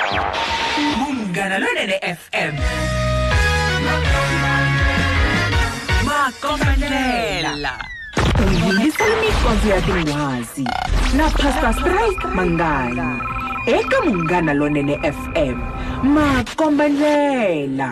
Munghana Lonene FM. Makomelela. Uyilisa imikhonzo yatinwazi na Pastor Strike Mangani eka Munghana Lonene FM. Makomelela.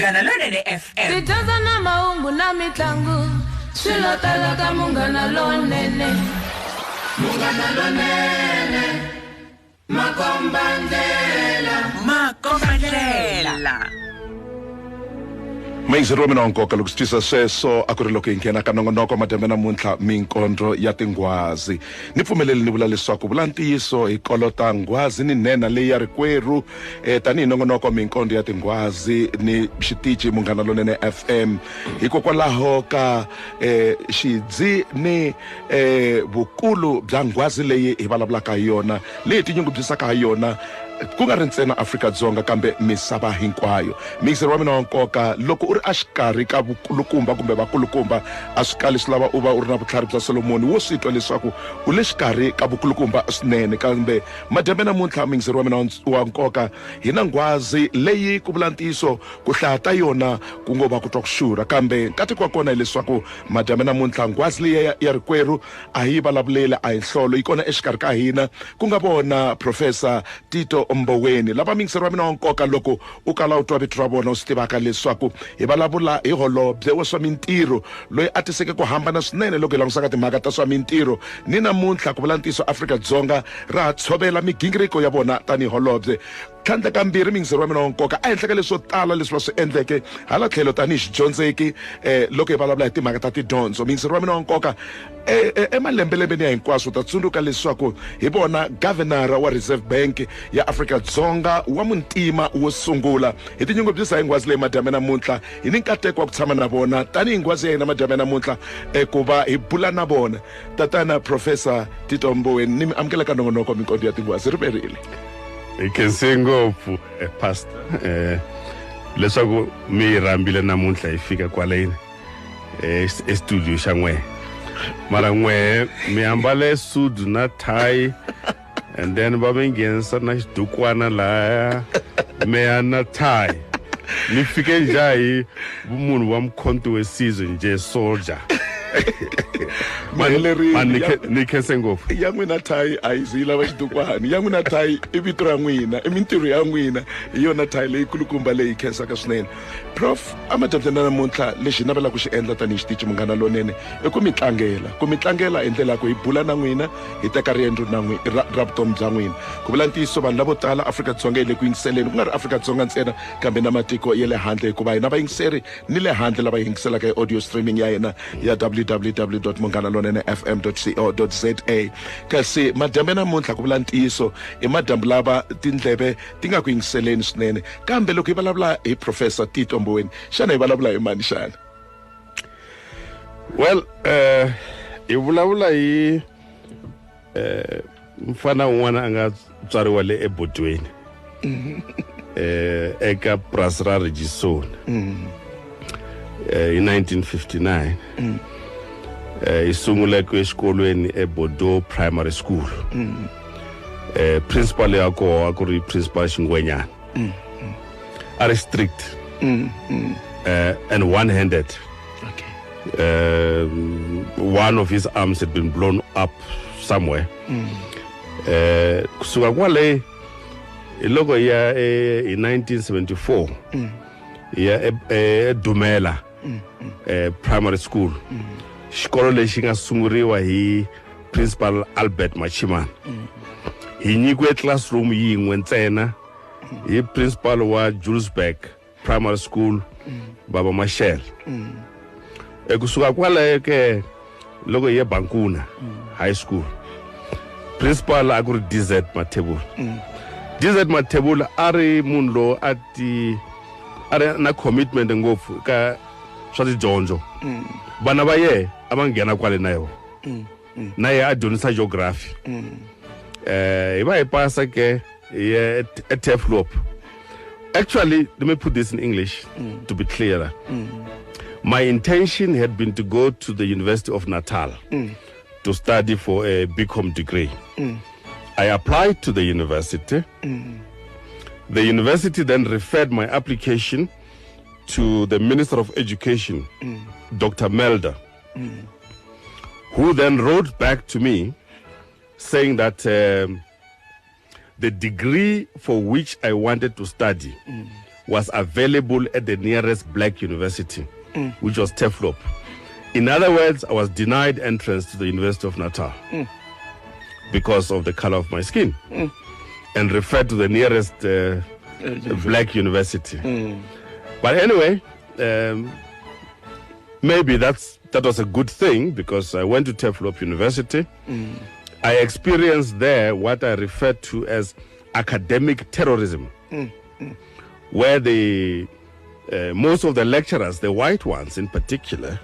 Munghana Lonene FM. Tidyondza na mahungu na mitlangu swilo tala ka Munghana Lonene. Munghana Lonene Makombandlela. Mayiziro mina nkoka loko sitwisa sweswo a ku ri loko hi nghena ka nongonoko madyambe namuntlha minkondlo ya tinghwazi ni pfumeleli ni vula leswaku vula ntiyiso hi kolota nghwazi ni nhenha leyi ya rikwerhu tanihi nongonoko minkondlo ya tinghwazi ni xitichi Munghana Lonene FM hikokwalaho ka xidzi ni vukulu bya nghwazi leyi hi vulavulaka hi yona leyi tinyungubyisaka ha yona ku nga ri ntsena Afrika-Dzonga kambe misava hinkwayo. Mixer wa mina wa nkoka loko u ri axikarhi ka vukulukumba kumbe vakulukumba a swi kali swi lava u va u ri na vutlhari bya Solomoni wo swi twa leswaku u le xikarhi ka vukulukumba swinene kambe madyambe namuntlha mixer wa mina wa nkoka hi na nghwazi leyi ku vula ntiyiso ku hlaya ta yona ku ngo va ku twa ku xurha kambe nkati kwa kona hileswaku madyambe namuntlha nghwazi leyi ya rikwerhu a hi vulavuleli a hi nhlolo yi kona exikarhi ka hina ku nga vona Professor Tito Mboweni lava mixer wa mina wa nkoka loko u kala u twa vito ra vona u swi tivaka leswaku hi vulavula hi holobye wa swa mintirho loyi a tiseke ku hambana swinene loko hi langusaka timhaka ta swa mintirho ni namuntlha ku vula ntiyiso Afrika-Dzonga ra tshovela migingiriko ya vona tanihi holobye tlhandla kambirhi mixer wa mina wa nkoka a henhla ka leswo tala leswi va swi endleke hala tlhelo tanihi xidyondzeki loko hi vulavula hi timhaka ta tidyondzo mixer wa mina wa nkoka emalembelembeni ya hinkwaswo ta tsundzuka leswaku hi vona governor wa Reserve Bank ya Afrika-Dzonga wa muntima wo sungula hi tinyungubyisa hi nghwazi leyi madyambe namuntlha hi ni nkateko wa ku tshama na vona tanihi nghwazi ya hina madyambe namuntlha ku va hi bula na vona tatana Professor Tito Mboweni ni mi amukela ka nongonoko minkondlo ya tinghwazi ri verile. Khense ngopfu pastor leswaku mi rhambile namuntlha hi fika kwaleni studio xa n'we mara n'we mi ambale suit na tie and then va mi nghenisa na xidukwana laya meya na tie ni fike njhahi vumunhu wa mkhonto we season nje soldier ni khense ngopfu ya n'wina thayi a yi zi lava xidukwani ya n'wina thayi i vito ra n'wina i mintirho ya n'wina hi yona thayi leyi kulukumba leyi khensaka swinene Prof amadyambe namuntlha lexi hi navelaka ku xi endla tanihi xitichi Munghana Lonene i ku mi tlangela hi ndlela ku hi bula na n'wina hi teka riendzo ra vutomi bya n'wina ku vula ntiyiso vanhu lavo tala Afrika-Dzonga yi le ku yingiseleni ku nga ri Afrika-Dzonga ntsena kambe na matiko ya le handle hikuva hina vayingiseri ni le handle lava yingiselaka hi audio streaming ya hina ya www.munghanalonenefm.co.za kasi madyambe namuntlha ku vula ntiyiso i madyambu lava tindleve ti nga ku yingiseleni swinene kambe loko hi vulavula hi Professor Tito Mboweni xana hi vulavula hi mani xana? Well hi vulavula hi mfana un'wana a nga tswariwa le ebodweni eka purasi ra Regisoni hi 1959 hi sunguleke exikolweni eBodo Primary School principal ya koho a ku ri principal Xingwenyana a ri strict and one-handed. One of his arms had been blown up somewhere kusuka kwale iloko ya in 1974 ya Dumela primary school xikolo lexi nga sunguriwa hi principal Albert Machimani hi nyikiwe classroom yin'we ntsena hi principal wa Julesburg primary school Baba Mashel kusuka kwale ke loko hi Bankuna high school principal a ku ri DZ Mathebula DZ Mathebula a ri munhu lo a ri na commitment ngopfu ka swa tidyondzo vana va ye a va nghena kwale na yona na ye a dyondzisa geography hi va hi pasa ke a TEFLOP. Actually, let me put this in English to be clearer. My intention had been to go to the University of Natal to study for a BCom degree. I applied to the university. The university then referred my application to the Minister of Education, Dr. Melder, who then wrote back to me saying that the degree for which I wanted to study was available at the nearest black university, which was TEFLOP. In other words, I was denied entrance to the University of Natal because of the color of my skin and referred to the nearest black university. But anyway, maybe that was a good thing, because I went to TEFLOP University. I experienced there what I refer to as academic terrorism, where most of the lecturers, the white ones in particular,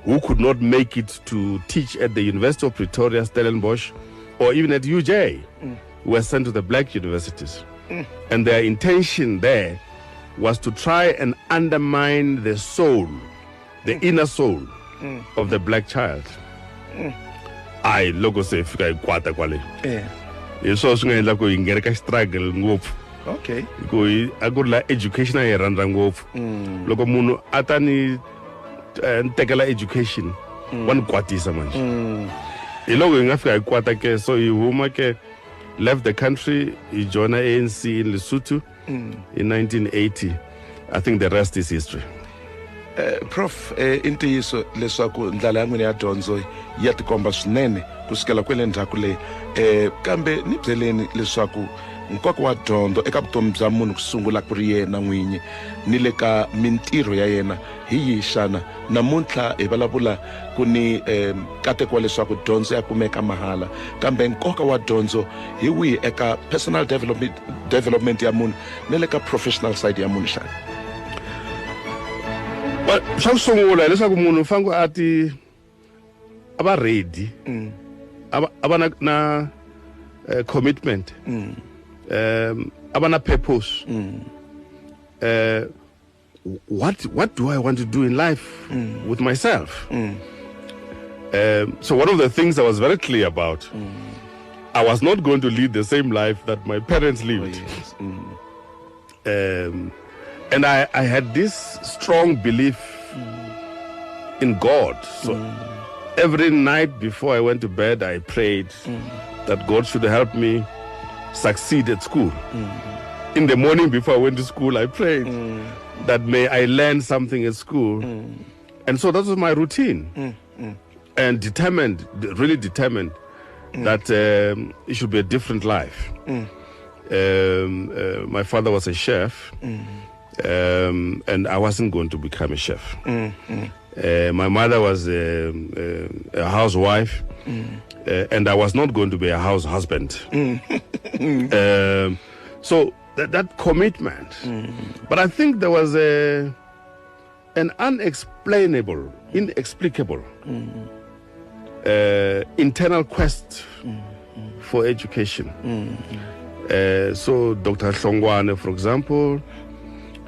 who could not make it to teach at the University of Pretoria, Stellenbosch, or even at UJ, were sent to the black universities. And their intention there was to try and undermine the soul, the inner soul of the black child. I logo se fika ikwata kwale. So swinga ko ingere ka struggle ngopfu. Okay. Ko agurla education ya randa ngopfu. Loko munhu atani ntekela education one kwatisa manje. Iloko ingafika ikwata ke, so ihuma ke left the country, he joined ANC in Lesotho in 1980. I think the rest is history. Prof, intiyiso leswaku ndlela yan'wini ya dyondzo ya tikomba swinene kusukela kwele ndzhaku leyi, kambe ni byeleni leswaku nkoka wa dyondzo eka vutomi bya munhu ku sungula ku ri yena n'winyi ni le ka mintirho ya yena hi yihi xana. Namuntlha hi vulavula ku ni nkateko wa leswaku dyondzo ya kumeka mahala, kambe nkoka wa dyondzo hi wihi eka personal development ya munhu ni le ka professional side ya munhu xana. Xa ku sungula leswaku munhu fangu ati aba ready, aba na commitment, aba na purpose. What do I want to do in life with myself? So one of the things I was very clear about, I was not going to lead the same life that my parents lived. And I had this strong belief in God. So every night before I went to bed, I prayed that God should help me succeed at school. In the morning before I went to school, I prayed that may I learn something at school. And so that was my routine. And really determined that it should be a different life. My father was a chef. And I wasn't going to become a chef. My mother was a housewife, and I was not going to be a house husband. So that commitment. But I think there was an inexplicable internal quest for education. So Dr. Hlongwane, for example,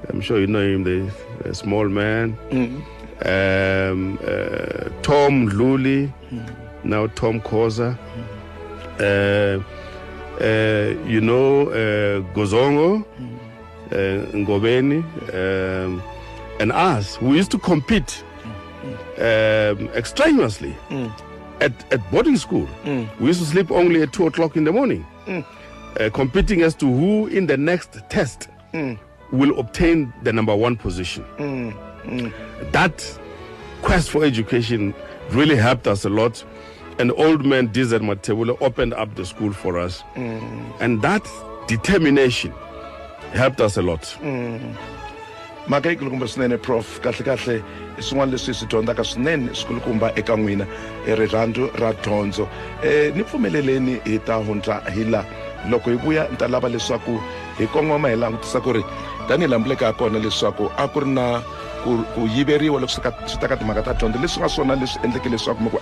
I'm sure you know him, the small man. Tom Luli, now Tom Koza. You know, Gozongo, Mboweni, and us. We used to compete extraneously at boarding school. We used to sleep only at 2 o'clock in the morning, competing as to who in the next test will obtain the number 1 position. That quest for education really helped us a lot. And old man Dizet Matebula opened up the school for us. And that determination helped us a lot. Maka ikulukumba swinene Prof, kahle swin'wana leswi swi dyondzaka swinene swikulukumba eka n'wina rirhandzu ra dyondzo. Ni pfumeleleni hi ta hundza hi la loko hi vuya ni ta lava leswaku hi kongoma hi langutisa ku ri tanihi lambuleka ya kona leswaku a ku ri na ku yiveriwa loko swi ta ka timhaka ta dyondzo leswi nga swona leswi endleke leswaku mi ku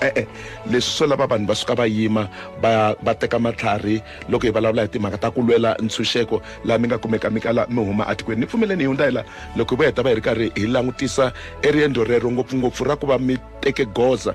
leswi swo lava vanhu va suka va yima va teka matlhari loko hi vulavula hi timhaka ta ku lwela ntshunxeko laha mi nga kumeka mi kala mi huma atikweni. Ni pfumeleni hi hundza hi la loko hi vuya hi ta va hi ri karhi hi langutisa eriendzo rero ngopfungopfu ra ku va mi teke goza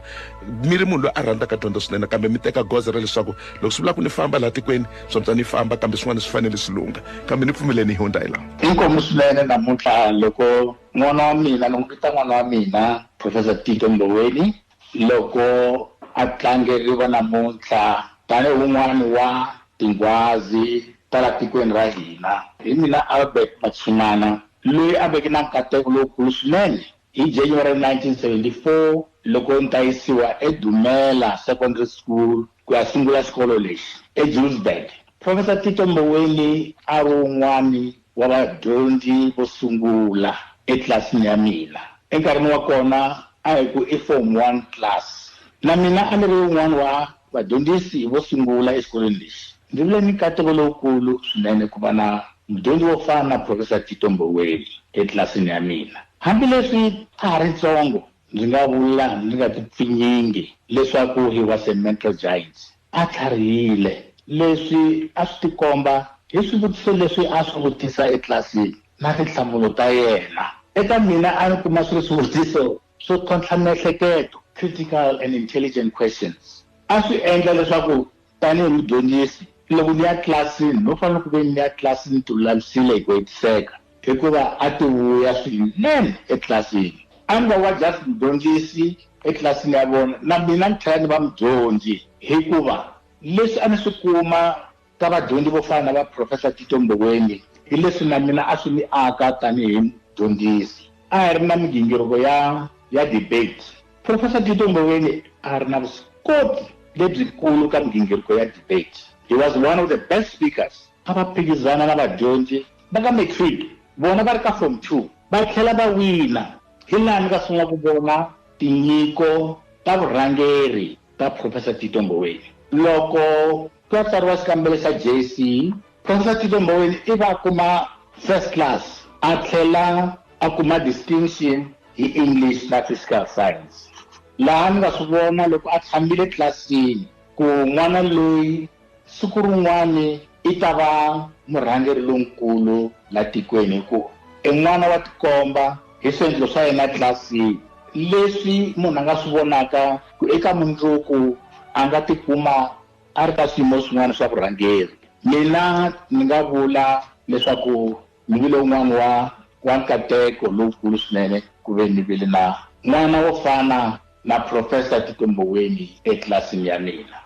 mi ri munhu loyi a rhandzaka dyondzo swinene, kambe mi teka goza ra leswaku loko swi vula ku ni famba laha tikweni swantsa ni famba, kambe swin'wana swi fanele swi lunga. Kambe ni pfumeleni hi hundza hi la. Inkomu swinene namuntlha loko n'wana wa mina ni n'wi vita n'wana wa mina Professor Tito Mboweni, loko a tlangeriwa namuntlha tanihi wun'wani wa tinghwazi ta la tikweni ra hina. Hi mina Albert Machimana loyi a veke na nkateko lowukulu swinene hi January 1974 loko ni ta yisiwa eDumela Secondary School ku ya sungula xikolo lexi eJulesburg. Professor Tito Mboweni a ri wun'wani wa vadyondzi vo sungula etlilasini ya mina. Enkarhini wa kona a hi ku i Form 1 class. Na mina a ni ri wun'wani wa vadyondzisi vo sungula exikolweni lexi. Ndzi vile ni nkateko lowukulu swinene ku va na mudyondzi wo fana na Professor Tito Mboweni etlilasini ya mina. Hambileswi a ha ri ntsongo ndzi nga vula ndzi nga tipfinyingi leswaku he was a mental giant. A tlharihile leswi a swi tikomba hi swivutiso leswi a swi vutisa etlilasini na tinhlamulo ta yena. Eka mina a ni kuma swi ri swivutiso swo tlhontlha miehleketo, critical and intelligent questions. A swi endla leswaku tanihi mudyondzisi loko ni ya tlilasini no fanele ku ve ni ya tlilasini ti lulamisile hi ku hetiseka hikuva a ti vuya swinene etlilasini. A nga wa just mudyondzisi etlilasini ya vona na mina ni tlhela ni va mudyondzi hikuva leswi a ni swi kuma ka vadyondzi vo fana na va Professor Tito Mboweni hi leswi na mina a swi ni aka tanihi mudyondzisi. A hi ri na migingiriko ya debate. Professor Tito Mboweni a ri na vuswikoti lebyikulu ka migingiriko ya debate. He was one of the best speakers. A va phikizana na vadyondzi va ka matric vona va ri ka Form 2 va tlhela va wina. Hi laha ni nga sungula ku vona tinyiko ta vurhangeri ta Professor Tito Mboweni. Loko ku ya tsariwa xikambelo xa JC, Professor Tito Mboweni i va kuma first class a tlhela a kuma distinction hi English na Physical Science. Laha ni nga swi vona loko a tshamile tlilasini ku n'wana loyi siku rin'wani i ta va murhangeri lonkulu la tikweni hikuva i n'wana wa tikomba hi swiendlo swa yena tlilasini leswi munhu a nga swi vonaka ku eka mundzuku a nga tikuma a ri ka swiyimo swin'wana swa vurhangeri. Mina ni nga vula leswaku ni vile un'wana wa nkateko lowukulu swinene ku ve ni vile na n'wana wo fana na Professor Tito Mboweni etlilasini ya mina.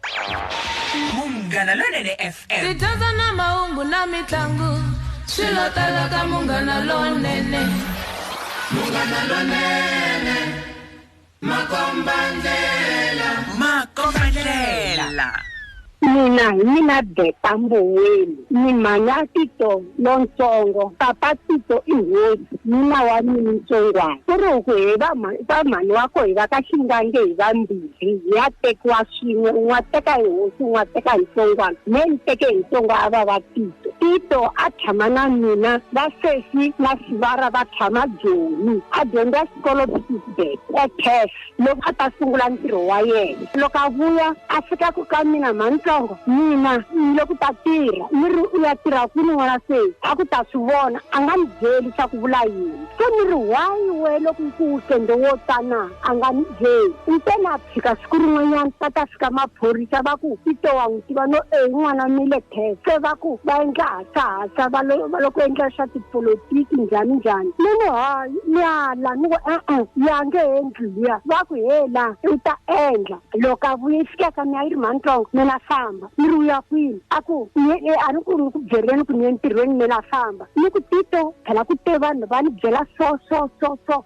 Munghana Lonene FM. Tidyondzo na mahungu na mitlangu swilo tala ka Munghana Lonene. Munghana Lonene Makombandlela. Mina Tito Mboweni ni manya Tito lontsongo papa Tito i hosi mina wa mina ntsongwana ku ri ku he va mhani wa ko hi va ka xingange hi vambirhi hi ya tekiwa swin'we un'we teka hi hosi un'we teka hi ntsongwana me ni teke hi ntsongo a va Tito a tshama na mina va sesi na Sivara va tshama Joni a dyondza xikolo Pittsburgh eTef loko a ta sungula ntirho wa yena loko a vuya a fika ku ka mina mantsongo mina loko ta tirha ni ri u ya tirha kwini n'wana se a ku ta swi vona a nga ni byeli swa ku vula yini se ni ri why we loko ku tende wo tana a nga ni byeli ntena a fika siku rin'wanyana ta fika maphorisa va ku Tito wa n'wi tiva no n'wana mi le test se va ku va endla hasa va loko endla swa tipolotiki njhani ni hayi ni ala ni ku ya nge endli liya va ku hela u ta endla loko a vuye fika ka mina yi ri mantsongo mina famba ni ri u ya kwini a ku a ni ku byeleni ku ni ye ntirhweni mina famba ni ku Tito phela ku te vanhu va ni byela so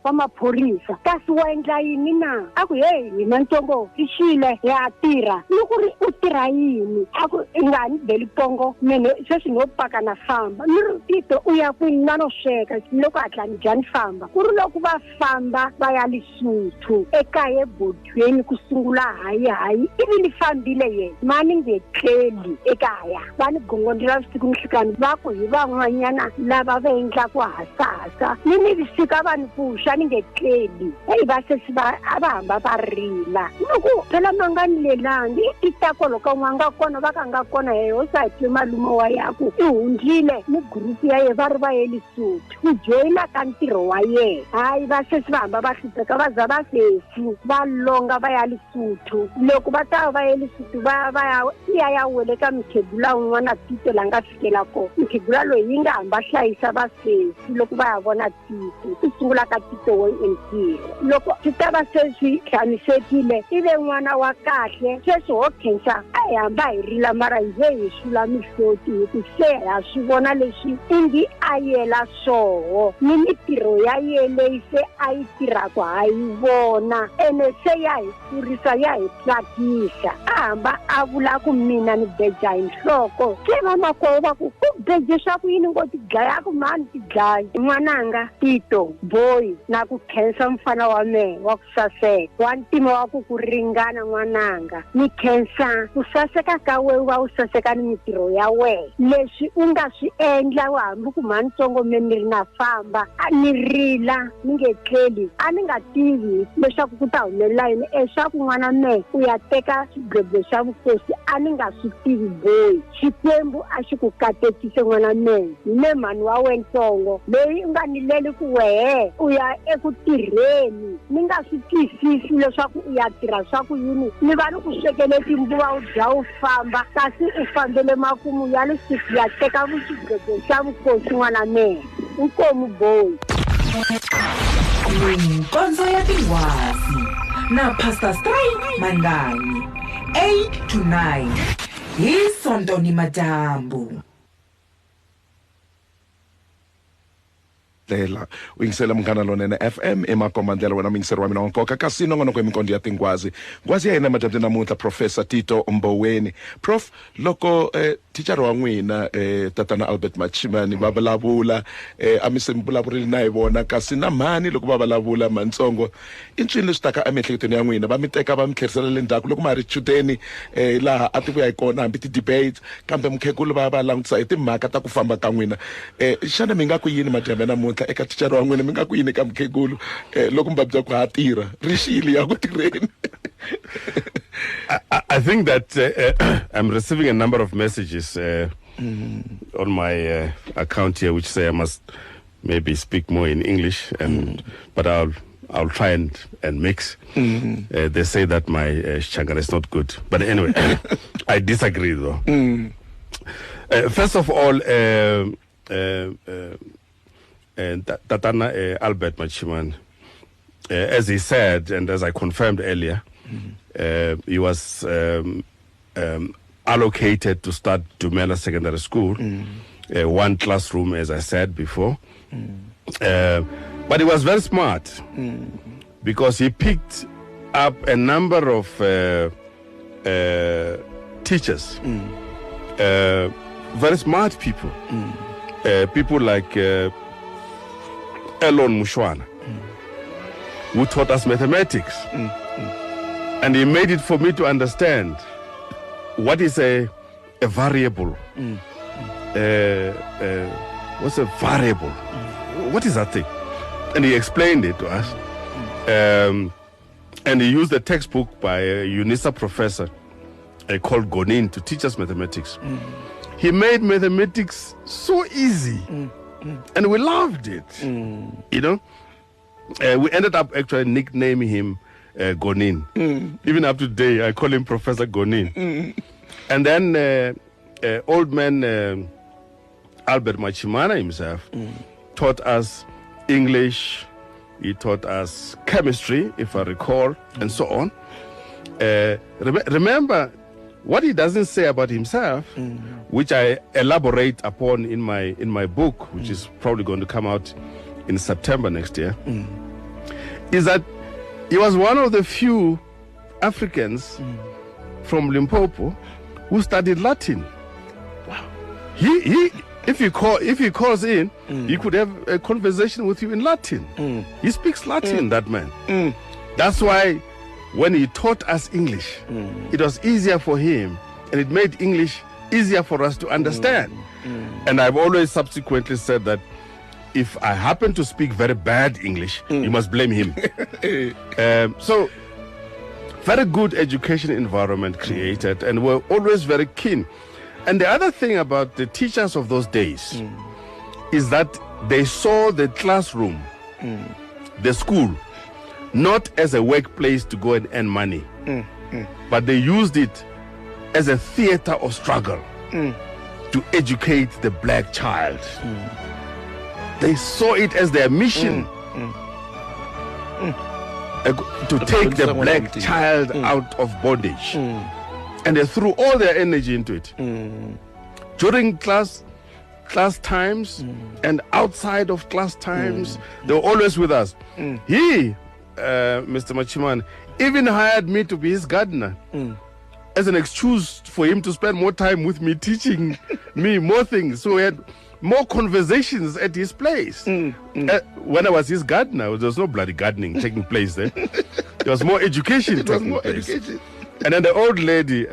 va maphorisa kasi wa endla yini na a ku hey mina ntsongo i xile ya tirha ni ku ri u tirha yini a ku i nga ni beli pongo mina sweswi no paka na famba ni ri Tito u ya kwini na no sweka loko a tla ni dya ni famba ku ri loko va famba va ya Lesotho ekaya ebodweni ku sungula hayi ivi ni fambile yena mani nge tleli ekaya va ni gongondela vusiku ni hlikani va ku hi van'wanyana lava va endla ku hasahasa ni fika va ni pfuxa ni nge tleli va sesi va hamba va rila loko phela manga ni lelangi i ta ko loko n'wanga kona va ka nga kona he hosi malume wa yaku i hundlile ni group ya ye va ri va ye Lesotho ku joyina ka ntirho wa ye hayi va sesi va hamba va hlupheka va za va sesi va longa va ya Lesotho loko va ta va ye Lesotho va ya wele ka mkhegula un'wana Tito la nga fikela ko mkhegula loyi yi nga hamba hlayisa va sesi loko va ya vona Tito ku sungula ka Tito wo entirho loko swi ta va sesi tlhanisekile ive n'wana wa kahle sweswi ho khensa a hi hamba hi rila mara hi ze hi hlula mihloti hi ku se ha swi vona leswi indi a yela swoho ni mitirho ya ye leyi se a yi tirhaka ha yi vona ene se ya hi kurisa ya hi tsakisa a hamba a vula ku mina ni beja hi nhloko se vamakwavo va ku beje swa ku yini ngo ti dlaya ku mani ti dlaya n'wananga Tito Mboweni na ku khensa mfana wa mehe wa ku saseka wa ntima wa ku ringana n'wananga ni khensa ku saseka ka wehe wa u saseka ni mitirho ya wehe leswi u nga swi endla wa hambi ku manitsongo me ni ri na famba a ni rila ni nge tleli a ni nga tivi leswaku ku ta humelela yini eswaku n'wana mehe u ya teka xigwebwe xa vukosi a ni nga swi tivi boyi xikwembu a xi ku katekise n'wana mehe ne mhani wa wena ntsongo leyi u nga ni leli ku wehe u ya eku tirheni ni nga swi twisisi leswaku u ya tirha swa ku yini ni va ni ku swekele timbuva u dya u famba kasi u fambele makumu ya lesiku ya teka vuxigwebwe xa vukosi n'wana mehe inkomu boyi Nkonzo ya Tinghwazi na Pastor Strike Manganyi 8 to 9 hi Sonto ni Madyambu. Uyingisela Munghana Lonene FM emakomandlela wena mingiseri wa mina nkoka kasi nongonoko emikondo ya Tinghwazi. Ngwazi ya hina madyambu namuntlha Professor Tito Mboweni. Prof, loko teacher wa n'wina tatana Albert Machimani va vulavula a mi se mi vulavurile na hi vona kasi na mhani loko va vulavula mantsongo i ncini leswi taka emiehleketweni ya n'wina va mi teka va mi tlherisela le ndzhaku loko ma ri chudeni laha a ti vuya hi kona hambi ti-debates kambe mukhegulu va langutisa hi timhaka ta ku famba ka n'wina xana mi nga ku yini madyambu namuntlha eka teacher wa n'wina mi nga ku yini ka mukhegulu loko mi va byela ku ha tirha ri xile ya ku tirheni. I think that I'm receiving a number of messages on my account here which say I must maybe speak more in English, but I'll try and mix. They say that my Shangara is not good, but anyway, I disagree though. First of all, Tatana Albert Machiman, as he said and as I confirmed earlier, he was allocated to start Dumela Secondary School, one classroom, as I said before. But he was very smart because he picked up a number of teachers, very smart people, people like Elon Mushwana, who taught us mathematics. And he made it for me to understand what is a variable. What's a variable? What is that thing? And he explained it to us. And he used a textbook by a UNISA professor called Gonin to teach us mathematics. He made mathematics so easy. And we loved it. You know? We ended up actually nicknaming him Gonin. Even up to today, I call him Professor Gonin. And then old man Albert Machimana himself taught us English, he taught us chemistry, if I recall, and so on. Remember, what he doesn't say about himself, which I elaborate upon in my book, which is probably going to come out in September next year, is that he was one of the few Africans from Limpopo who studied Latin. Wow! If he calls in, he could have a conversation with you in Latin. He speaks Latin, that man. That's why when he taught us English, it was easier for him, and it made English easier for us to understand. And I've always subsequently said that if I happen to speak very bad English, you must blame him. So, very good education environment created, and we're always very keen. And the other thing about the teachers of those days is that they saw the classroom, the school, not as a workplace to go and earn money, but they used it as a theater of struggle to educate the black child. They saw it as their mission to take the black child out of bondage. And they threw all their energy into it. During class, class times and outside of class times. They were always with us. He, Mr. Machiman, even hired me to be his gardener as an excuse for him to spend more time with me, teaching me more things. So we had more conversations at his place. When I was his gardener, there was no bloody gardening taking place there. There was more education taking place. And then the old lady,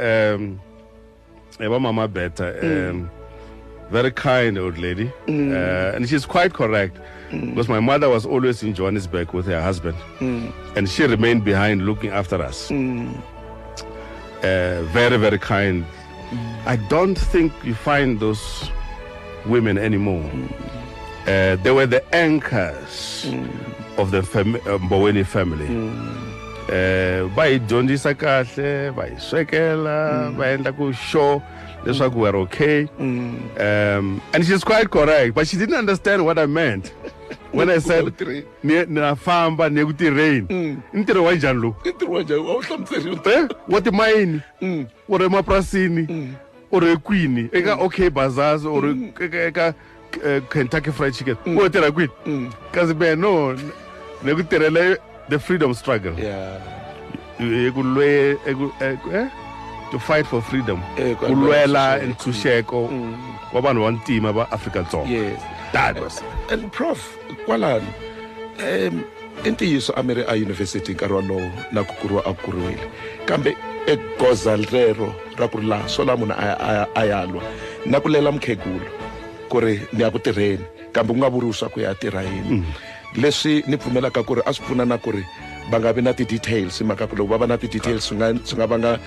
Mama Beta, very kind old lady, and she's quite correct, because my mother was always in Johannesburg with her husband, and she remained behind looking after us. Very, very kind. I don't think you find those women anymore. They were the anchors of the Mboweni family. Bayidondisa kahle, bayiswekela, bayenda ku show leswaku we're okay. And she's quite correct, but she didn't understand what I meant when I said nafamba nekutireni. Intiro wa njani lo? Intiro wa njani? Wa hlamtseri. What mine? Or emaprasini? Or equini? Eka okay bazaars or eka Kentucky Fried Chicken? What tera quit? Cause no nekutirele the freedom struggle. Yeah. To fight for freedom. Kulwela and Tusheko. Waban one team about African song. Yes. That was. And Prof, kwalan, into yiso Amere University karono na kukurwa akuruwele. Kambe egozalrero rakurla solamuna ayalwa. Nakulela mkhekulu. Kore niyakutireni. Kambe ungaburusa kuyatirha yini. Leswi ni pfumela ka ku ri a swi pfuna na ku ri va nga vi na ti-details mhaka ku loko va va na ti-details swi nga vanga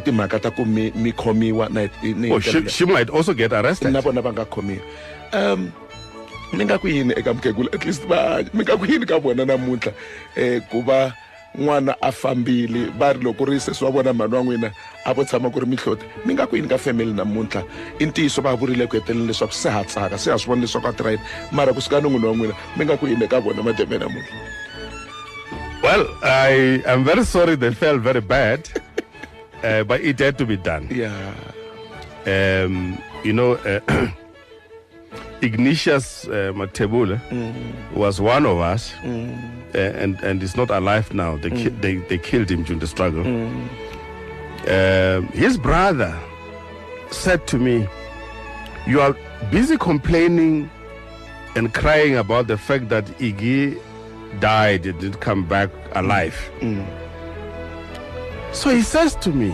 timhaka ta ku mi khomiwa she might also get arrested. Na vona va nga khomiwa. Mi nga ku yini eka mukhegula, at least mi nga ku yini ka vona namuntlha ku va n'wana a fambile va ri loko ri sesi wa vona mhani wa n'wina a vo tshama ku ri mihloti, mi nga ku yini ka family namuntlha? I ntiyiso va vurile ku heteleni leswaku se ha tsaka, se ha swi vona leswaku a tirha yini, mara kusuka ni n'wini wa n'wina mi nga ku yini ka vona mademe namuntlha? Well, I am very sorry they felt very bad, but it had to be done. Yeah. You know, Ignatius Matebula was one of us, and is not alive now. They killed him during the struggle. His brother said to me, "You are busy complaining and crying about the fact that Iggy died and didn't come back alive." So he says to me,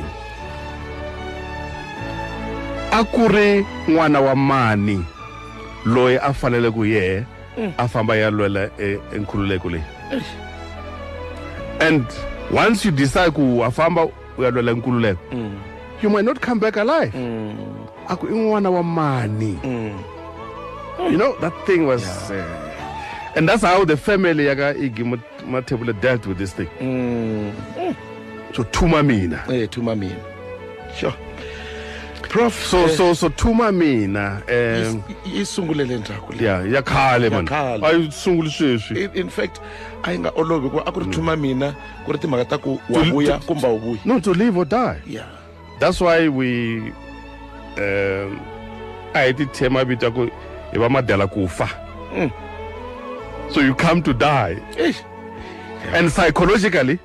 "Akure n'wana wa mani loyi a fanele ku ye a famba ya lwela enkhululeko leyi." And once you decide ku afamba ya lwela enkhululeko, you might not come back alive. Aku n'wana wa mani. You know, that thing was and that's how the family yaga Iggy Matebula dealt with this thing. So Tuma mina. Tuma mina. Sure. Prof, so Tuma mina isungulele njako le. Yeah, ya khale man. Ayi sunguli sweswi. In fact, ayinga olovi ku akuri Tuma mina ku ri timhaka ta ku wa vuya kumba u vuyi. No, to live or die. Yeah. That's why we I did tema bita ku iba madela kufa. So you come to die. And psychologically,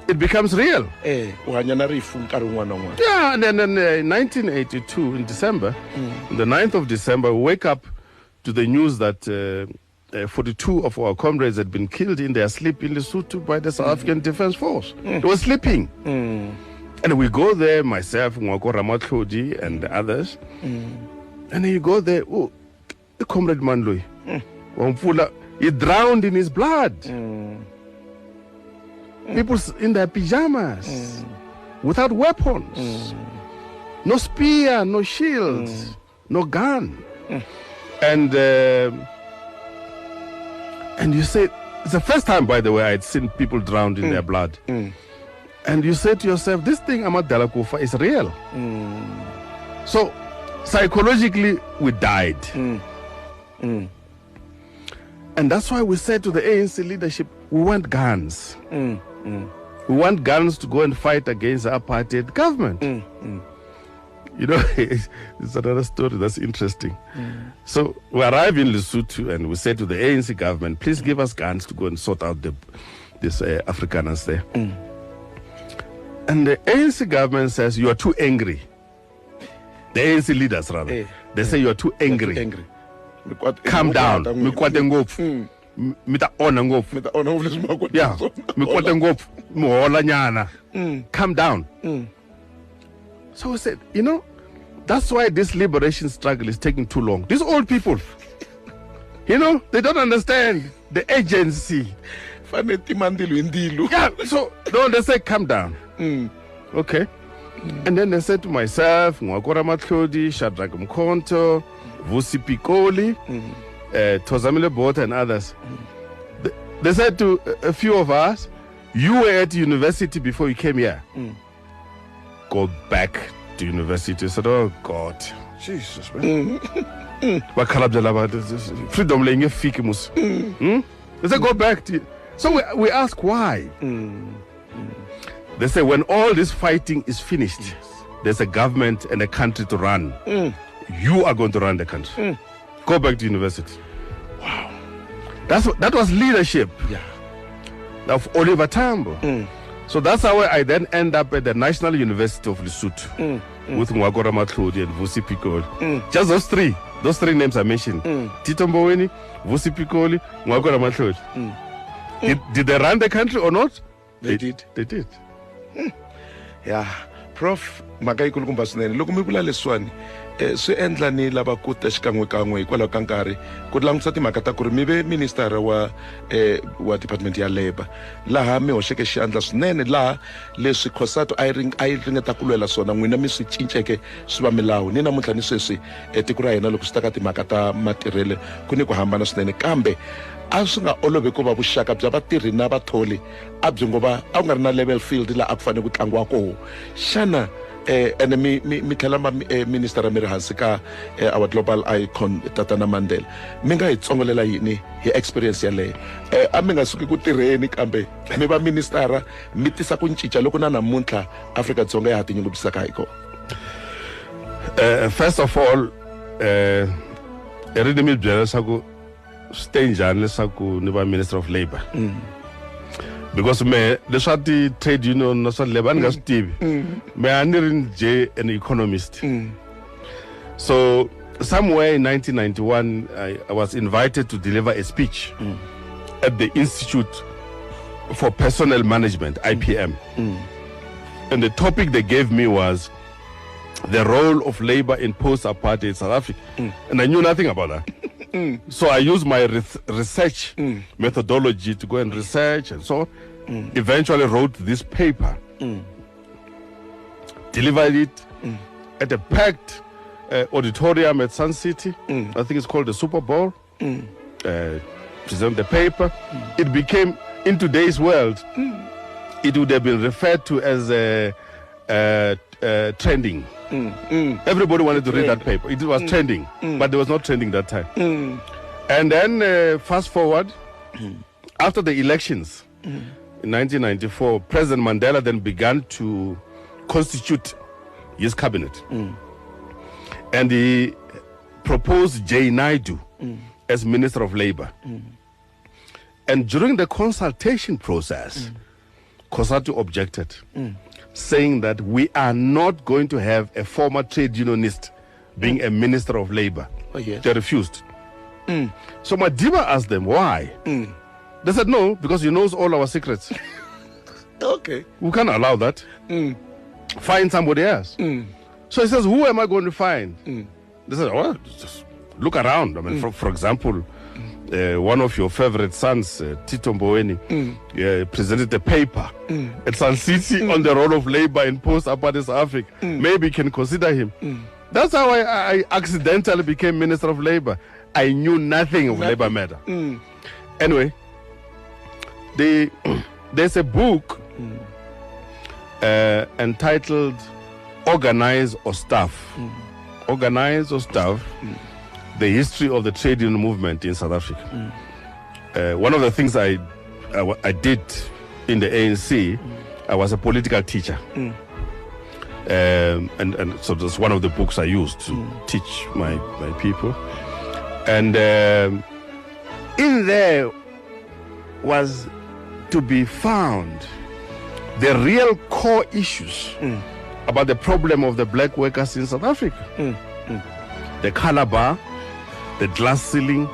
it becomes real. Yeah, and then in 1982, in December, the 9th of December, we wake up to the news that 42 of our comrades had been killed in their sleep in Lesotho by the South African Defense Force. They were sleeping. And we go there, myself, Ngwako Ramatlodi, and the others. And then you go there, oh, the comrade Manlui, he drowned in his blood. People in their pajamas, without weapons, no spear, no shields, no gun, and you say it's the first time, by the way, I had seen people drowned in their blood, and you say to yourself, this thing Amadala Kufa is real. So psychologically, we died, and that's why we said to the ANC leadership, we want guns. We want guns to go and fight against the apartheid government. You know, it's another story that's interesting. So we arrive in Lesotho and we say to the ANC government, please give us guns to go and sort out these Afrikaners there. And the ANC government says, you are too angry. The ANC leaders, rather. They say, you are too angry. Calm down. Mikwate ngofu. Mita ona ngofu. Yeah. Mikwate ngofu. Muhola nyana. Calm down. So we said, you know, that's why this liberation struggle is taking too long. These old people, you know, they don't understand the agency. Yeah, so no, they say, calm down. Okay. And then they said to myself, Ngwakora Matlodi, Shadrach Mkhonto, Vusi Pikoli, Tozamile Bota, and others. They said to a few of us, you were at university before you came here. Go back to university. I said, oh God, Jesus, man. Freedom laying a fikimus. They said, go back to. So we ask why. They say when all this fighting is finished, there's a government and a country to run. You are going to run the country. Go back to university. Wow. That was leadership. Yeah. Of Oliver Tambo. So that's how I then end up at the National University of Lesotho with Ngwakora Matlodi and Vusi Pikoli. Just those three names I mentioned. Tito Mboweni, Vusi Pikoli, Ngwakora Matlodi. Did they run the country or not? They did. They did. Yeah, Prof maka ikulukumba swinene loko mi vula leswiwani swi endla ni lava ku ta xikan'wekan'we hikwalaho ka nkarhi ku langutisa timhaka ta ku ri mi ve minister wa department ya labor laha mi hoxeke xandla swinene laha leswi Khosato a yi ringeta ku lwela swona n'wina mi swi cinceke swi va milawu ni namuntlha ni sweswi tiko ra hina loko swi ta ka timhaka ta matirhelo ku ni ku hambana swinene kambe a swi nga olovi ku va vuxaka bya vatirhi na vatholi a byi ngo va a ku nga ri na level field laha a ku fanele ku tlangiwa koho xana ene mi tlhela minister mi ri hansi ka our global icon Tatana Mandela mi nga hi tsongolela yini hi experience yaleyo a mi nga suki ku tirheni kambe mi va ministera mi tisa ku cinca loko na namuntlha Afrika-Dzonga ya ha tinyungubyisaka hi kona. First of all, ri mi byela leswaku stay njhani leswaku ni va minister of labor. Because me leswa ti trade union na swa labor ni nga swi tivi me a ni ri nje an economist. So somewhere in 1991 I was invited to deliver a speech at the Institute for Personnel Management, IPM. And the topic they gave me was the role of labor in post-apartheid South Africa. And I knew nothing about that. So I used my research methodology to go and research and so on. Eventually wrote this paper, delivered it at a packed auditorium at Sun City. I think it's called the Super Bowl. Present the paper. It became, in today's world, it would have been referred to as trending. Everybody wanted to read that paper. It was trending, but there was not trending that time. And then fast forward, after the elections in 1994, President Mandela then began to constitute his cabinet. And he proposed J. Naidu as Minister of Labor. And during the consultation process, Khosato objected, saying that we are not going to have a former trade unionist being a Minister of Labor. Oh, yes. They refused. So Madiba asked them, why? They said, no, because he knows all our secrets. Okay. We can't allow that. Find somebody else. So he says, who am I going to find? They said, well, just look around. I mean, for example, one of your favorite sons, Tito Mboweni, presented a paper at Sun City on the role of labor in post-apartheid South Africa. Maybe you can consider him. That's how I accidentally became Minister of Labor. I knew nothing of labor matter. Anyway, there's a book entitled Organize or Starve. Organize or Starve. The history of the trade union movement in South Africa. One of the things I did in the ANC, I was a political teacher. And so that's one of the books I used to teach my people. And in there was to be found the real core issues about the problem of the black workers in South Africa. The color bar, the glass ceiling,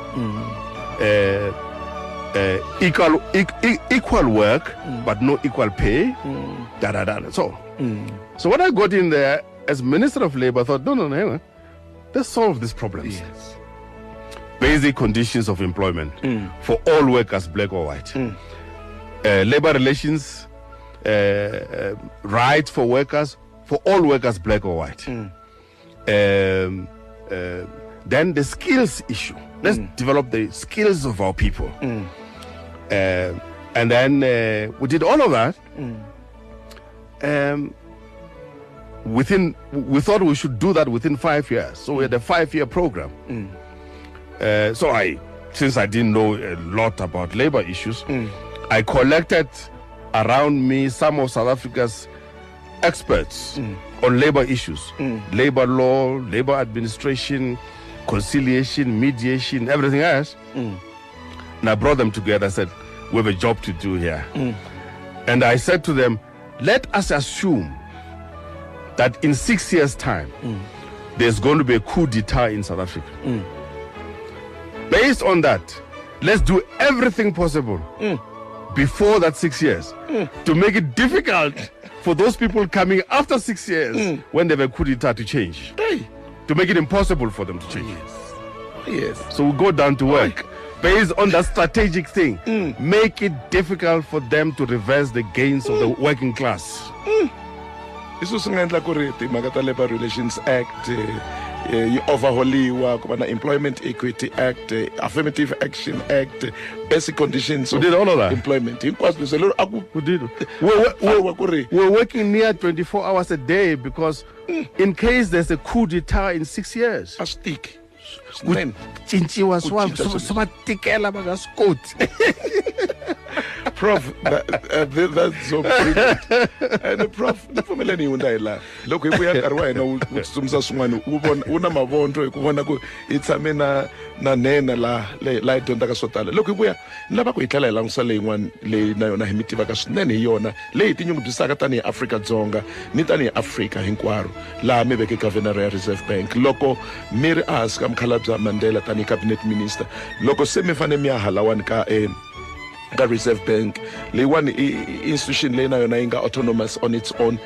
equal work, but no equal pay. So when I got in there as Minister of Labor, I thought, no, hang on. Let's solve these problems. Yes. Basic conditions of employment for all workers, black or white. Labor relations, rights for workers, for all workers, black or white. Then the skills issue. Let's develop the skills of our people. And then we did all of that. We thought we should do that within 5 years. So we had a 5-year program. Since I didn't know a lot about labor issues, I collected around me some of South Africa's experts on labor issues, labor law, labor administration, conciliation, mediation, everything else. And I brought them together. I said, we have a job to do here. And I said to them, let us assume that in 6 years' time, there's going to be a coup d'etat in South Africa. Based on that, let's do everything possible before that 6 years to make it difficult for those people coming after 6 years when they have a coup d'etat to change. To make it impossible for them to change. Yes. So we go down to work. Based on that strategic thing, make it difficult for them to reverse the gains of the working class. Isu singaendla ku ri timhaka ta Labor Relations Act yi overhauliwa ku va na Employment Equity Act, Affirmative Action Act, Basic Conditions We did all of that. Employment. Hinkwaswo leswi lero aku We did. We're working near 24 hours a day because in case there's a coup d'etat in 6 years, a stick. cinciwa swa tikela va nga swi koti. Prof, that's so brilliant. And Prof, ni pfumeleni hi hundza hi laha loko hi vuya nkarhi wa hina wu tsutsumisa swin'wana wu na mavondlo hi ku vona ku hi tshame na nena laha hi dyondzaka swo tala. Loko hi vuya ni lava ku hi tlhela hi langutisa leyin'wana leyi na yona hi mi tivaka swinene hi yona leyi hi tinyungubyisaka tanihi Afrika-Dzonga ni tanihi Afrika hinkwaro laha mi veke governor ya Reserve Bank loko mi ri ehansi ka Mkhalabye Mandela tanihi cabinet minister loko se mi fanele mi ya halawani ka Reserve Bank leyiwani institution leyi na yona yi nga autonomous on its own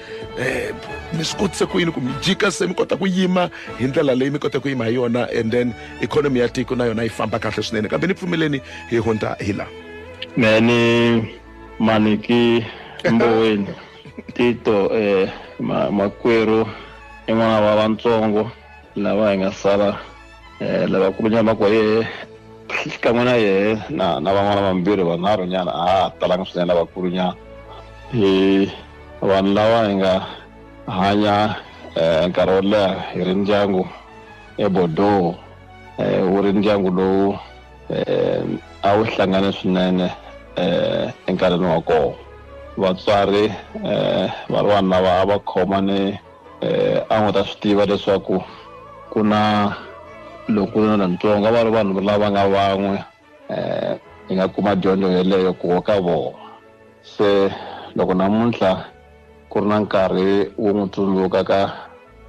mi swi kotise ku yini ku mi jika se mi kota ku yima hi ndlela leyi mi kota ku yima hi yona and then economy ya tiko na yona yi famba kahle swinene kambe ni pfumeleni hi hundza hi laha. Meni Maniki Mboweni Tito makwerhu n'wana wa vantsongo lava hi nga sala lava ku nyama ko xikan'we na yehe na van'wana vambirhi vanharhu nyana talanga swinene lavakulu nyana vanhu lava hi nga hanya nkarhi wo leha hi ri ndyangu eBordeaux wu ri ndyangu lowu a wu hlangane swinene enkarhini wa kona vatswari va ri vanhu lava a va khomane a nga ta swi tiva leswaku ku na loko na ntsongo va ri vanhu lava nga van'we hi nga kuma dyondzo yeleyo ku ka vona. Se loko namuntlha ku ri na nkarhi wo n'wi tsundzuka ka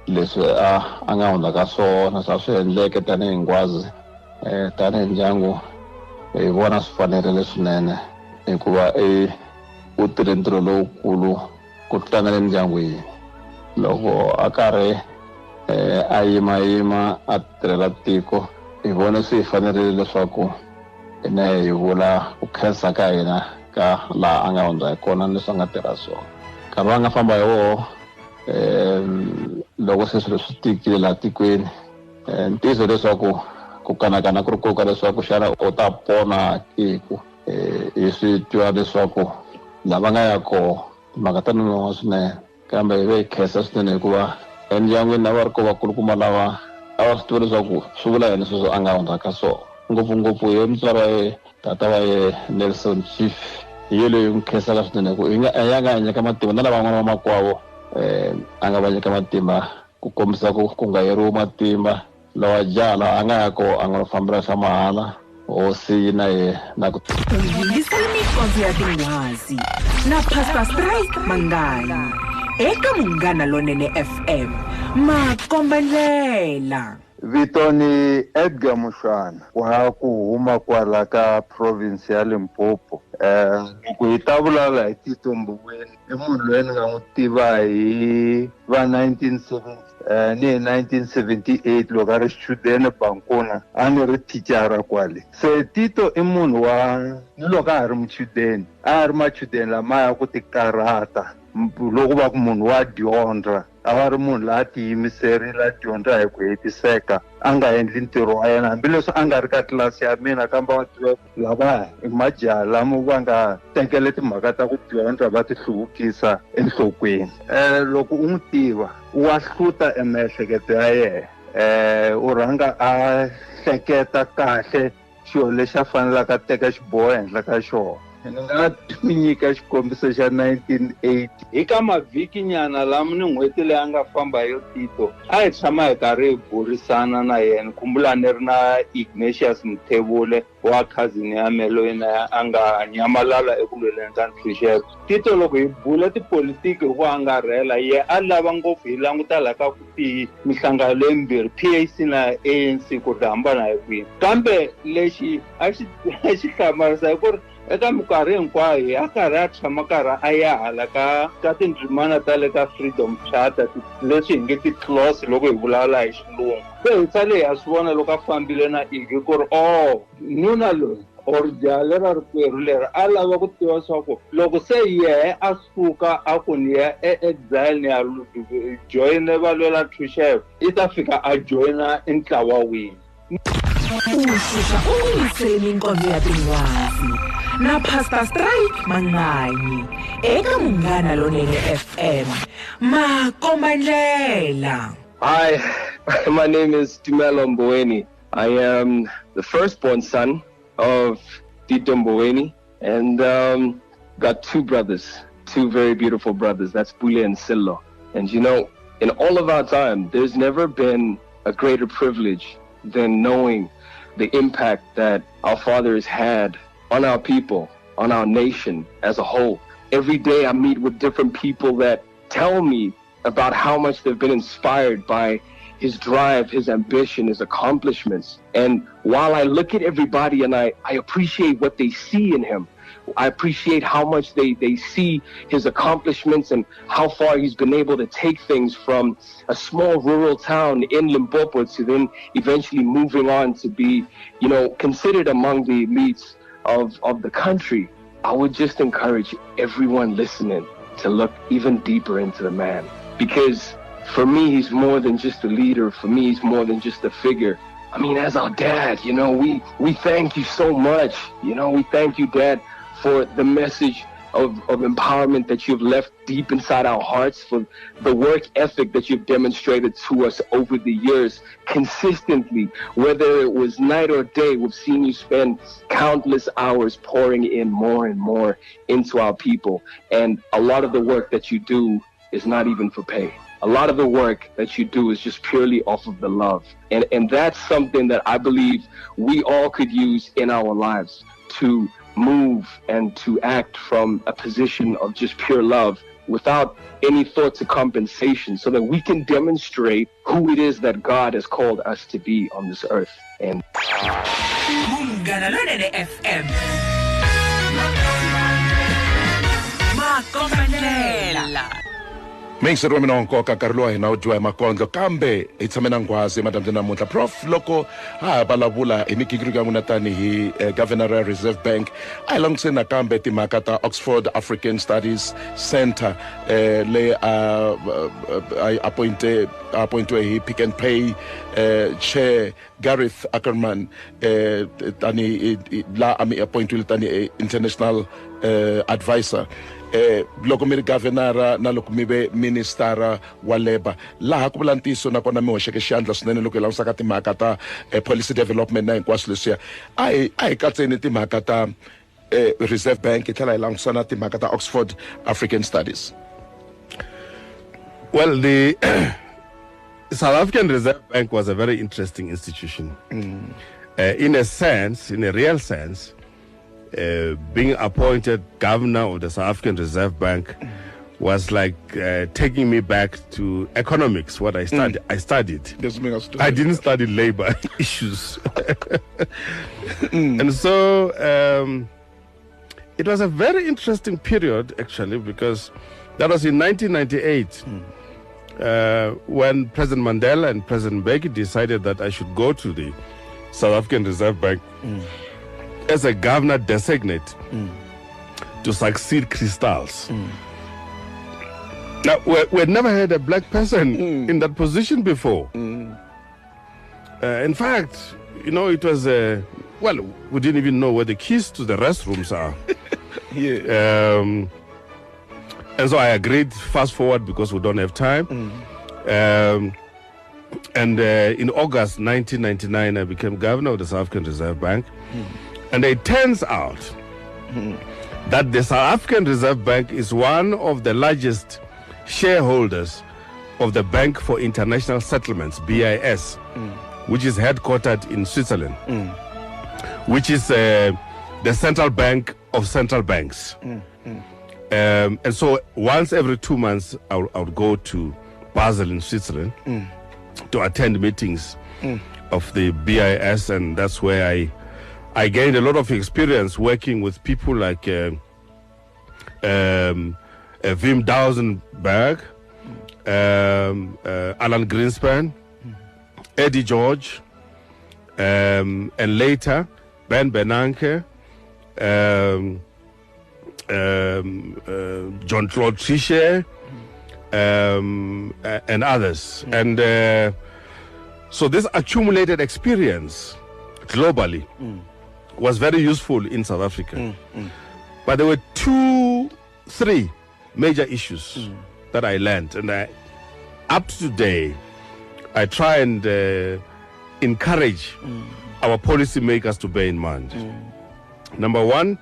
leswi a nga hundza ka swona swi endleke tanihi ngwazi tanihi ndyangu hi vona swi fanerile swinene hikuva u tirhe ntirho lowukulu ku tlanga le ndyangwini loko a karhi a yima a tirhela tiko hi vona swi hi fanerile leswaku hina hi vula ku khensa ka hina ka laha a nga hundza hi kona leswi a nga tirha swona nkarhi va nga famba hi woho loko se swilo swi tikile laha tikweni ntiyiso leswaku ku kanakana ku ri koka leswaku xana u ta pona tiko hi swi tiva leswaku lava nga ya koho timhaka ta nonoha swinene kambe hi ve hi khensa swinene hikuva endyangwini na va ri ko vakulukumba lava a va swi tiva leswaku swi vula yini sweswo a nga hundza ka swona ngopfungopfu hi mutswari wa ye tata wa ye Nelson Chief hi ye leyi n'wi khensaka swinene ku ya nga hanya ka matimba na lavan'wana va makwavo a nga va nyika matimba ku kombisa ku nga yeriwi matimba lawa jala a nga ya ko a nga fambela swa mahala hosi na ye na ku yingisela mikondzo ya tinghwazi na Pastor Strike Mangani eka Munghana Lonene FM makombandlela. Vito ni Edgar Mushwana wa ku huma kwala ka province ya Limpopo. Loko hi ta vulavula hi Tito Mboweni i munhu loyi ni nga n'wi tiva hi va 1978 loko a ri student Bankuna a ni ri thicara kwale. Se Tito i munhu wa ni loko a ri muchudeni a ri machudeni lamaya ku ti karata loko va ku munhu wa dyondza a va ri munhu la tiyimiserile dyondza hi ku hetiseka a nga endli ntirho wa yena hambileswi a nga ri ka tlilasi ya mina kambe wa tiva lava i majaha lamo va nga tekele timhaka ta ku dyondza va ti hluvukisa enhlokweni. Loko u n'wi tiva wa hluta emiehleketo ya yena u rhanga a hleketa kahle xilo lexi a fanelaka teka xiboho ehenhla ka xona. Ni nga nyika xikombiso xa 1980 eka mavhiki nyana lama ni n'hweti leyi a nga famba yo Tito a hi tshama hi karhi hi burisana na yena kumbula ni ri na Ignatius Mthevule wa cousin ya me loyi na a nga nyamalala eku lweleni ka ntshunxeko. Tito loko hi bula tipolitiki hi ku angarhela ye a lava ngopfu hi languta la ka ku mihlangano leyimbirhi PAC na ANC ku ri hambana hi kwini kambe lexi a xi hlamarisa hi ku ri eka minkarhi hinkwayo a karhi a tshama karhi a ya hala ka tindzimana ta le ka Freedom Charter leswi hi nge ti-clause loko hi vulavula hi xilungu. Se hi tsale hi ya swi vona loko a fambile na igi ku ri nuna loyi or jaha lera rikwerhu leri a lava ku tiva swa ku loko se yehe a suka a ku ni ya exile ni ya joyine valwela ntshunxeko i ta fika a joyina ntlawa wihi. Ushusha uyisele mikondzo ya tinghwazi na Pastor Strike Mangani eka Munghana Lonene FM makombandlela. Hi, my name is Tito Mboweni. I am the firstborn son of Tito Mboweni and got two brothers, two very beautiful brothers. That's Bule and Silo. And you know, in all of our time, there's never been a greater privilege than knowing the impact that our father has had on our people, on our nation as a whole. Every day I meet with different people that tell me about how much they've been inspired by his drive, his ambition, his accomplishments. And while I look at everybody and I appreciate what they see in him, I appreciate how much they see his accomplishments and how far he's been able to take things from a small rural town in Limpopo to then eventually moving on to be, you know, considered among the elites of the country. I would just encourage everyone listening to look even deeper into the man, because for me, he's more than just a leader. For me, he's more than just a figure. I mean, as our dad, you know, we thank you so much. You know, we thank you, Dad, for the message of empowerment that you've left deep inside our hearts, for the work ethic that you've demonstrated to us over the years consistently. Whether it was night or day, we've seen you spend countless hours pouring in more and more into our people. And a lot of the work that you do is not even for pay. A lot of the work that you do is just purely off of the love. And that's something that I believe we all could use in our lives to move and to act from a position of just pure love without any thought to compensation, so that we can demonstrate who it is that God has called us to be on this earth. And Munghana Lonene FM makombandlela. Mingsi wa mina wa nkoka nkarhi lowu hina wu dyiwa hi makondlo kambe hi tshame na nghwazi emadyambyini namuntlha. Prof, loko ha vulavula hi migingiriko ya n'wina tanihi governor ya Reserve Bank a hi langutiseni nakambe timhaka ta Oxford African Studies Center leyi appointiwe hi Pick and Pay chair Gareth Ackerman tani la appointiwe tani international advisor. Loko mi ri governor na loko mi ve minister wa labor laha ku vula ntiyiso nakona mi hoxeke xandla swinene loko hi langutisaka timhaka ta policy development na hinkwaswo leswiya a hi katseni timhaka ta Reserve Bank hi tlhela hi langutisana timhaka ta Oxford African Studies. Well, the South African Reserve Bank was a very interesting institution. In a sense, in a real sense, being appointed governor of the South African Reserve Bank was like taking me back to economics, what I studied. I didn't study labor issues. And so it was a very interesting period, actually, because that was in 1998 when President Mandela and President Mbeki decided that I should go to the South African Reserve Bank as a governor designate to succeed Crystals. Now, we'd never had a black person in that position before. In fact, you know, it was, well, we didn't even know where the keys to the restrooms are. And so I agreed, fast forward, because we don't have time. And in August 1999, I became governor of the South African Reserve Bank. And it turns out that the South African Reserve Bank is one of the largest shareholders of the Bank for International Settlements, BIS, which is headquartered in Switzerland, which is the central bank of central banks. And so once every 2 months, I would go to Basel in Switzerland to attend meetings of the BIS, and that's where I gained a lot of experience working with people like Wim Dousenberg, Alan Greenspan, Eddie George, and later Ben Bernanke, John Claude Trichet, and others. And so this accumulated experience globally was very useful in South Africa. But there were three major issues that I learned, and up to today, I try and encourage our policymakers to bear in mind. Number one,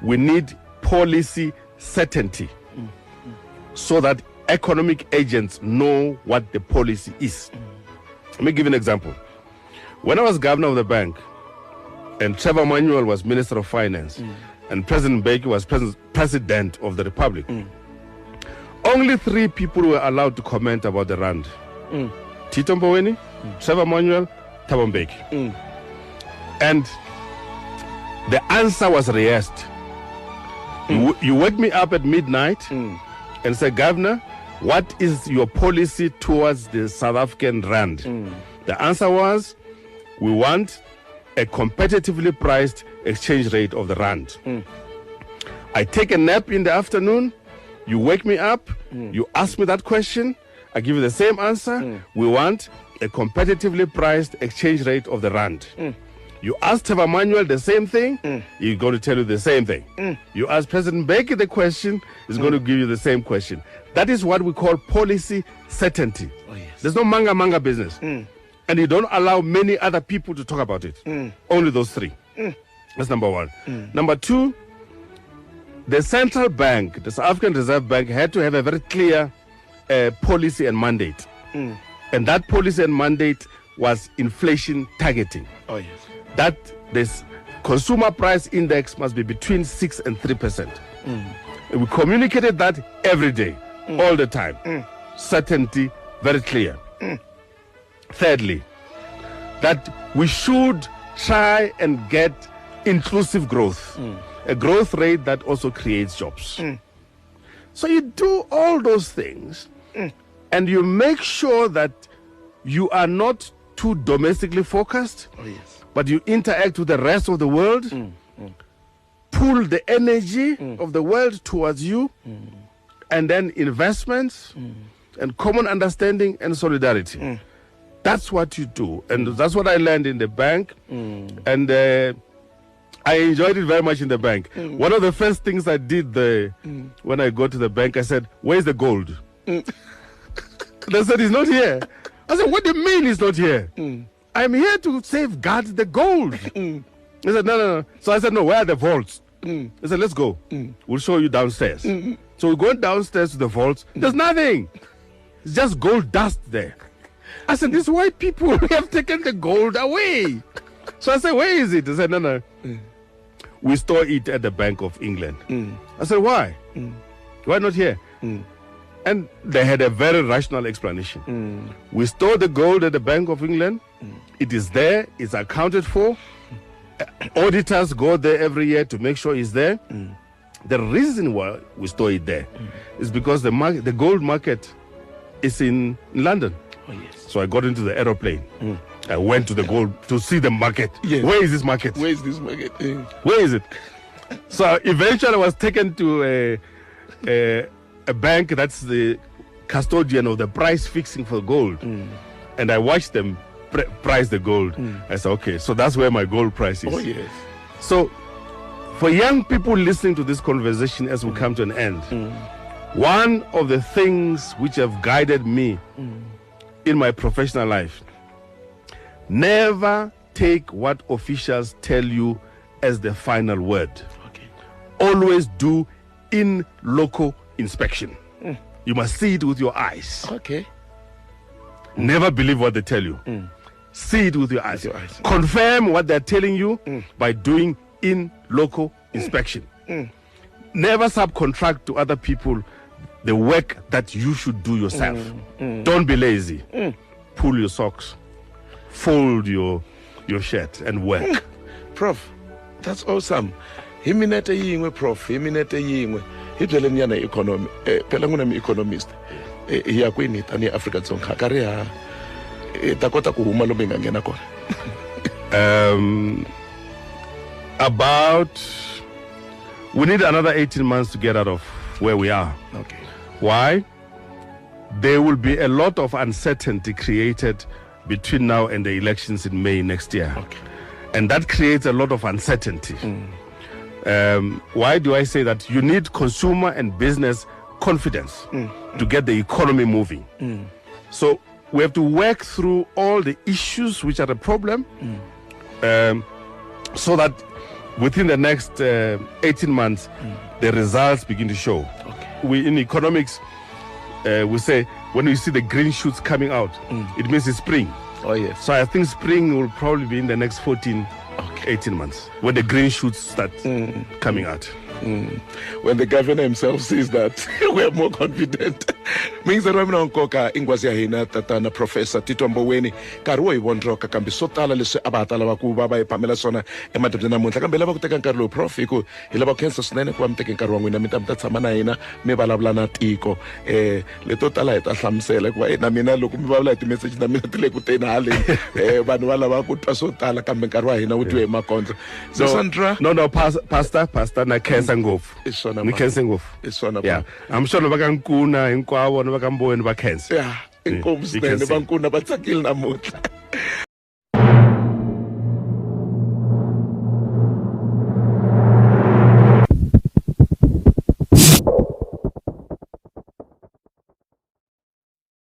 we need policy certainty so that economic agents know what the policy is. Let me give you an example. When I was governor of the bank, and Trevor Manuel was Minister of Finance, and President Mbeki was President of the Republic, only 3 people were allowed to comment about the rand. Tito Mboweni, Trevor Manuel, Thabo Mbeki. And the answer was rehearsed. You wake me up at midnight and say, Governor, what is your policy towards the South African rand? The answer was, we want a competitively priced exchange rate of the rand. I take a nap in the afternoon, you wake me up, you ask me that question, I give you the same answer. We want a competitively priced exchange rate of the rand. You ask Trevor Manuel the same thing, he's going to tell you the same thing. You ask President Mbeki the question, he's going to give you the same question. That is what we call policy certainty. There's no manga business. And you don't allow many other people to talk about it. Only those 3. That's number one. Number 2, the central bank, the South African Reserve Bank, had to have a very clear policy and mandate. And that policy and mandate was inflation targeting. That this consumer price index must be between 6 and 3%. And we communicated that every day, all the time. Certainty, very clear. Thirdly, that we should try and get inclusive growth, a growth rate that also creates jobs. So you do all those things, and you make sure that you are not too domestically focused, but you interact with the rest of the world, pull the energy of the world towards you, and then investments and common understanding and solidarity. That's what you do, and that's what I learned in the bank, and I enjoyed it very much in the bank. One of the first things I did when I got to the bank, I said, "Where's the gold?" They said, "It's not here." I said, "What do you mean it's not here?" "I'm here to safeguard the gold." They said, no. So I said, "No, where are the vaults?" They said, "Let's go. We'll show you downstairs." So we go downstairs to the vaults. There's nothing. It's just gold dust there. I said, these white people have taken the gold away. So I said, where is it? They said, no. We store it at the Bank of England. I said, why? Why not here? And they had a very rational explanation. We store the gold at the Bank of England. It is there. It's accounted for. Auditors go there every year to make sure it's there. The reason why we store it there is because the gold market is in London. Oh, yes. So I got into the aeroplane. I went to the gold to see the market. Yes. Where is this market? Where is this market? Where is it? So eventually I was taken to a bank that's the custodian of the price fixing for gold. And I watched them price the gold. I said, okay, so that's where my gold price is. Oh, yes. So for young people listening to this conversation as we come to an end, one of the things which have guided me in my professional life, never take what officials tell you as the final word. Okay. Always do in loco inspection. You must see it with your eyes. Okay. Never believe what they tell you. See it with your eyes. Confirm what they're telling you by doing in loco inspection. Never subcontract to other people the work that you should do yourself. Don't be lazy. Pull your socks, fold your shirt and work. Prof, that's awesome. Himinete yingwe, Prof. Himinete yingwe. Hidwele nyana economy. Phela nguna economist. Hiya kwini tani Africa Dzonga kare ha ta kota ku huma lobe ngena kona. We need another 18 months to get out of where we are. Okay. Why? There will be a lot of uncertainty created between now and the elections in May next year. Okay. And that creates a lot of uncertainty. Why do I say that? You need consumer and business confidence to get the economy moving. So we have to work through all the issues which are a problem so that within the next 18 months, the results begin to show. Okay. We in economics, we say when we see the green shoots coming out, it means it's spring. Oh, yes. So I think spring will probably be in the next 18 months when the green shoots start coming out. When the governor himself says that, we are more confident. Means that I'm not koka ingwazi ya hina tatana Professor Tito Mboweni karwo ibondro kakambi sotala leswi abatala va ku baba ipamela sona emadebeni namuntlha kambe lava ku teka nkarhi lowu prof iku hi lava khensa swinene ku va mi teke nkarhi wa n'wina mi ta tshama na hina mi vulavula na tiko leto tala hi ta hlamusela hikuva na mina loko mi vulavula hi ti-message na mina ti le ku teni haleni vanhu va lava ku twa swo tala kambe nkarhi wa hina wu twiwe hi makondlo. So Sandra, no pastor na khensa ngopfu ni khensa ngopfu. Yeah, I'm sure va ka nkuna hinkwavo na va ka Mboweni va khensa. Yeah, inkomu swinene va nkuna va tsakile namuntlha.